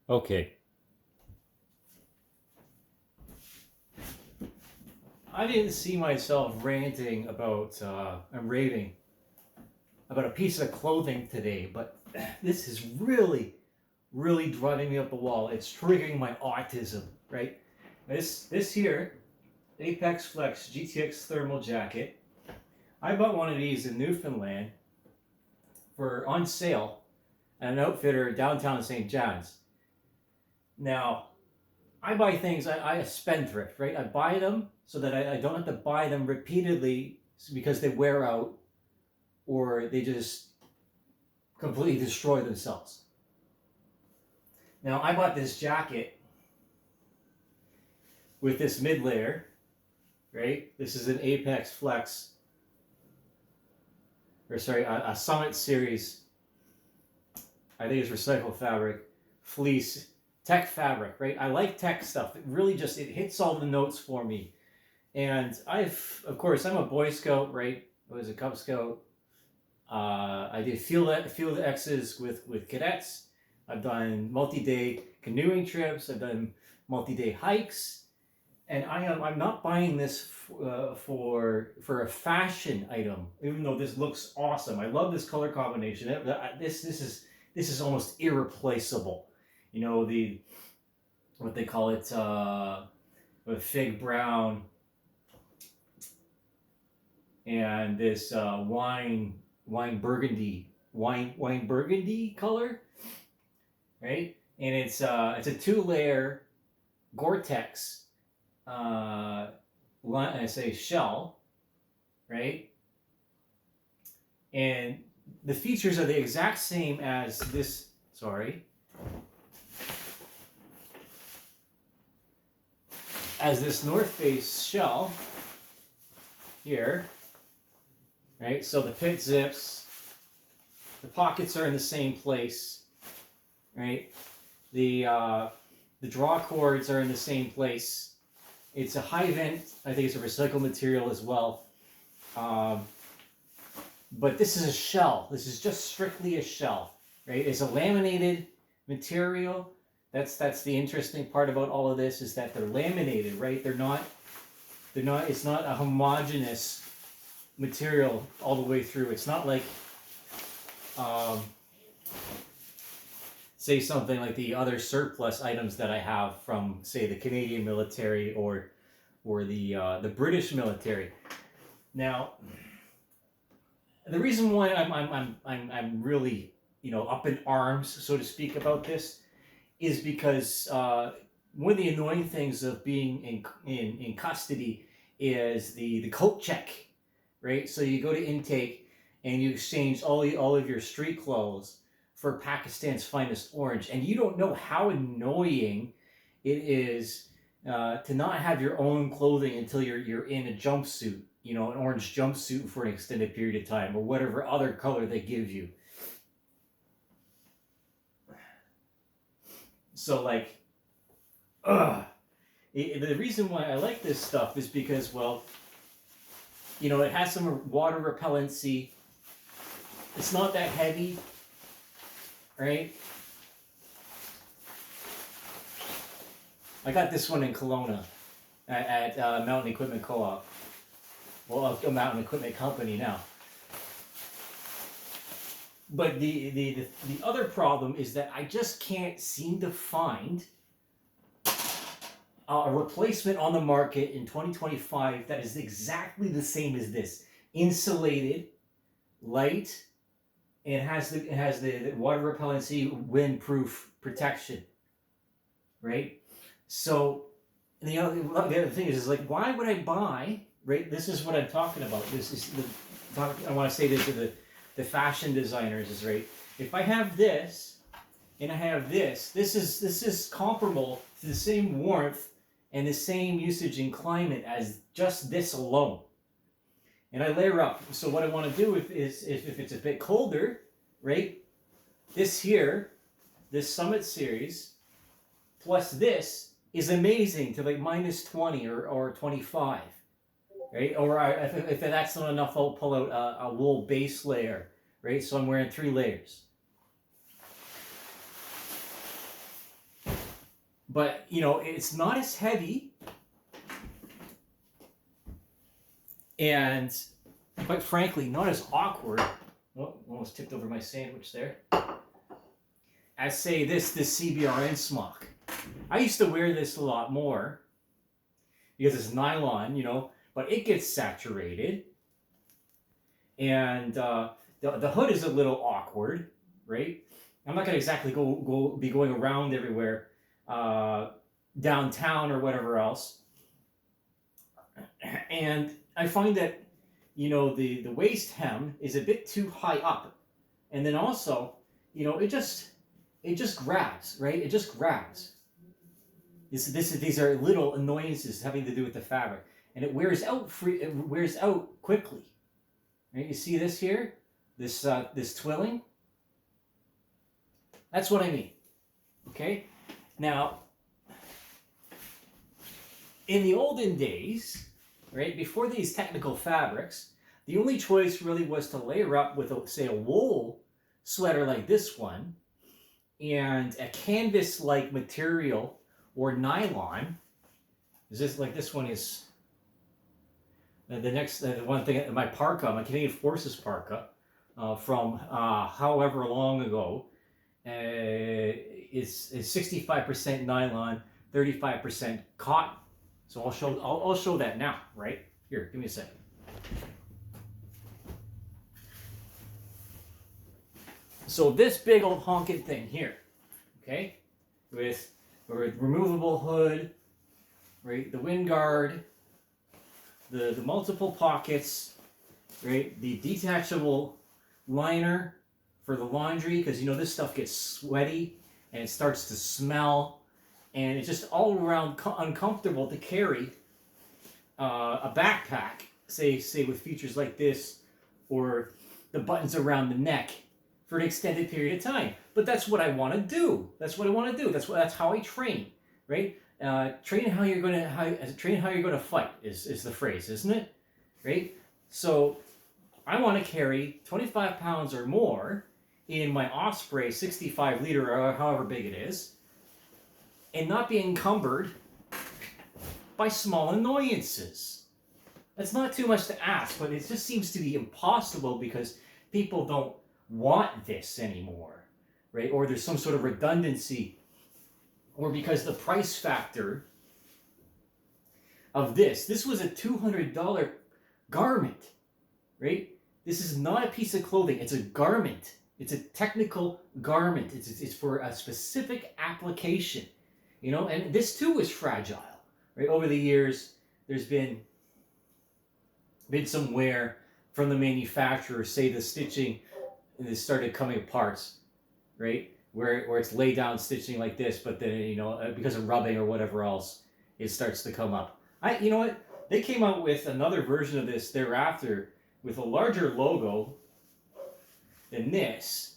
Okay. I didn't see myself ranting about, and raving about a piece of clothing today, but this is really, really driving me up the wall. It's triggering my autism, right? This here, Apex Flex GTX thermal jacket. I bought one of these in Newfoundland for on sale at an outfitter downtown St. John's. Now, I buy things, I a spendthrift, right? I buy them so that I don't have to buy them repeatedly because they wear out or they just completely destroy themselves. Now, I bought this jacket with this mid layer, right? This is an Apex Flex, or sorry, a Summit Series, I think it's recycled fabric, fleece, tech fabric, right? I like tech stuff. It really just, it hits all the notes for me. And of course, I'm a Boy Scout, right? I was a Cub Scout. I did field X's with cadets. I've done multi-day canoeing trips. I've done multi-day hikes. And I'm not buying this for a fashion item, even though this looks awesome. I love this color combination. This is almost irreplaceable. You know, what they call it, with fig brown and this wine burgundy color, right? And it's a 2-layer Gore-Tex I say shell, right? And the features are the exact same as this, as this North Face shell here, right? So the pit zips, the pockets are in the same place, right? The draw cords are in the same place. It's a high vent. I think it's a recycled material as well. But this is a shell. This is just strictly a shell, right? It's a laminated material. That's the interesting part about all of this, is that they're laminated, right? They're not, it's not a homogeneous material all the way through. It's not like, say something like the other surplus items that I have from, say, the Canadian military or the British military. Now, the reason why I'm really, up in arms, so to speak, about this is because one of the annoying things of being in custody is the coat check, right? So you go to intake and you exchange all of your street clothes for Pakistan's finest orange, and you don't know how annoying it is to not have your own clothing until you're in a jumpsuit, an orange jumpsuit for an extended period of time, or whatever other color they give you. So the reason why I like this stuff is because, well, it has some water repellency. It's not that heavy, right? I got this one in Kelowna at Mountain Equipment Co-op. Well, a Mountain Equipment Company now. But the other problem is that I just can't seem to find a replacement on the market in 2025 that is exactly the same as this. Insulated, light, and it has the water repellency, windproof protection, right? So the other thing is like, why would I buy, right? This is what I'm talking about. This is I want to say this to the fashion designers, is right. If I have this and I have this is comparable to the same warmth and the same usage and climate as just this alone. And I layer up. So what I want to do is if it's a bit colder, right? This here, this Summit Series, plus this is amazing to like minus 20 or 25, right? Or if that's not enough, I'll pull out a wool base layer, right? So I'm wearing 3 layers. but you know, it's not as heavy, and quite frankly, not as awkward. Oh, almost tipped over my sandwich there. As say this CBRN smock. I used to wear this a lot more because it's nylon, you know, but it gets saturated, and the hood is a little awkward, right? I'm not gonna exactly be going around everywhere, downtown or whatever else, and I find that, you know, the waist hem is a bit too high up, and then also, you know, it just grabs, right? It just grabs. These are little annoyances having to do with the fabric, and it wears out it wears out quickly. Right? You see this here, this twilling. That's what I mean. Okay. Now, in the olden days, right before these technical fabrics, the only choice really was to layer up with, say, a wool sweater like this one, and a canvas-like material or nylon. Is this like this one is the next one thing? My parka, my Canadian Forces parka, from however long ago, is 65% nylon, 35% cotton. So I'll show that now. Right here, give me a second. So this big old honking thing here, okay, with removable hood, right, the wind guard, the multiple pockets, right, the detachable liner for the laundry, because you know this stuff gets sweaty and it starts to smell, and it's just all around uncomfortable to carry a backpack, say with features like this, or the buttons around the neck for an extended period of time. But that's what I want to do. That's what I want to do. That's how I train, right? Train how you're gonna fight is the phrase, isn't it? Right? So I want to carry 25 pounds or more in my Osprey 65 liter, or however big it is, and not be encumbered by small annoyances. That's not too much to ask, but it just seems to be impossible because people don't want this anymore, right? Or there's some sort of redundancy, or because the price factor of this was a $200 garment, right? This is not a piece of clothing, it's a garment. It's a technical garment. It's for a specific application, you know, and this too is fragile, right? Over the years, there's been some wear from the manufacturer, say the stitching, and it started coming apart, right? Where it's lay down stitching like this, but then, you know, because of rubbing or whatever else, it starts to come up. You know what? They came out with another version of this thereafter with a larger logo than this.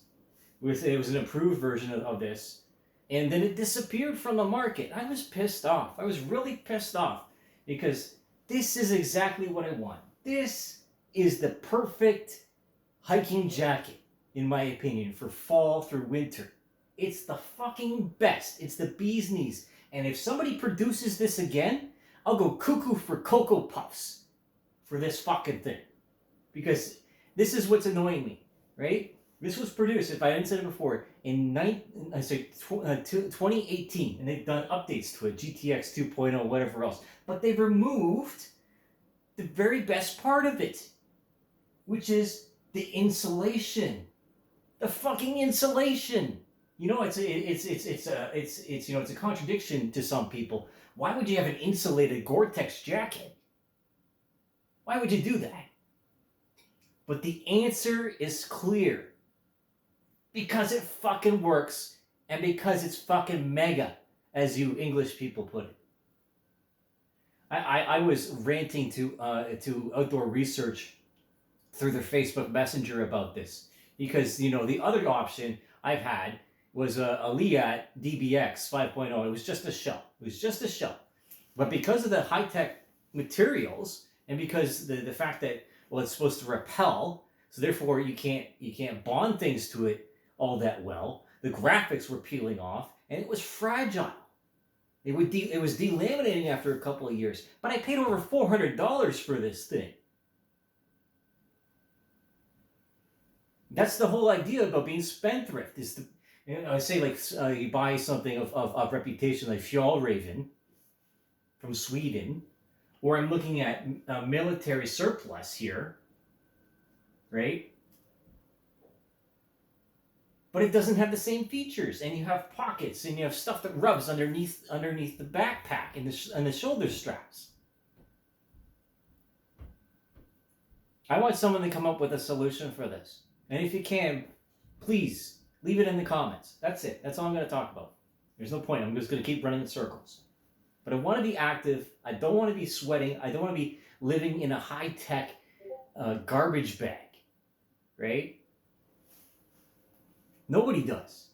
It was an improved version of this, and then it disappeared from the market. I was pissed off. I was really pissed off because this is exactly what I want. This is the perfect hiking jacket, in my opinion, for fall through winter. It's the fucking best. It's the bee's knees. And if somebody produces this again, I'll go cuckoo for Cocoa Puffs for this fucking thing. Because this is what's annoying me, right? This was produced, if I hadn't said it before, in 2018, and they've done updates to it, GTX 2.0, whatever else. But they've removed the very best part of it, which is the insulation. The fucking insulation. You know, it's you know, it's a contradiction to some people. Why would you have an insulated Gore-Tex jacket? Why would you do that? But the answer is clear. Because it fucking works, and because it's fucking mega, as you English people put it. I was ranting to Outdoor Research through their Facebook Messenger about this, because, you know, the other option I've had was a Liat DBX 5.0. It was just a shell. It was just a shell. But because of the high-tech materials, and because the fact that, well, it's supposed to repel, so therefore you can't bond things to it all that well, the graphics were peeling off, and it was fragile. It was delaminating after a couple of years, but I paid over $400 for this thing. That's the whole idea about being spendthrift. Is to, I say, like, you buy something of reputation like Fjallraven from Sweden, or I'm looking at a military surplus here, right? But it doesn't have the same features, and you have pockets, and you have stuff that rubs underneath the backpack and the shoulder straps. I want someone to come up with a solution for this, and if you can, please leave it in the comments. That's it. That's all I'm going to talk about. There's no point. I'm just going to keep running in circles. But I want to be active. I don't want to be sweating. I don't want to be living in a high-tech garbage bag, right? Nobody does.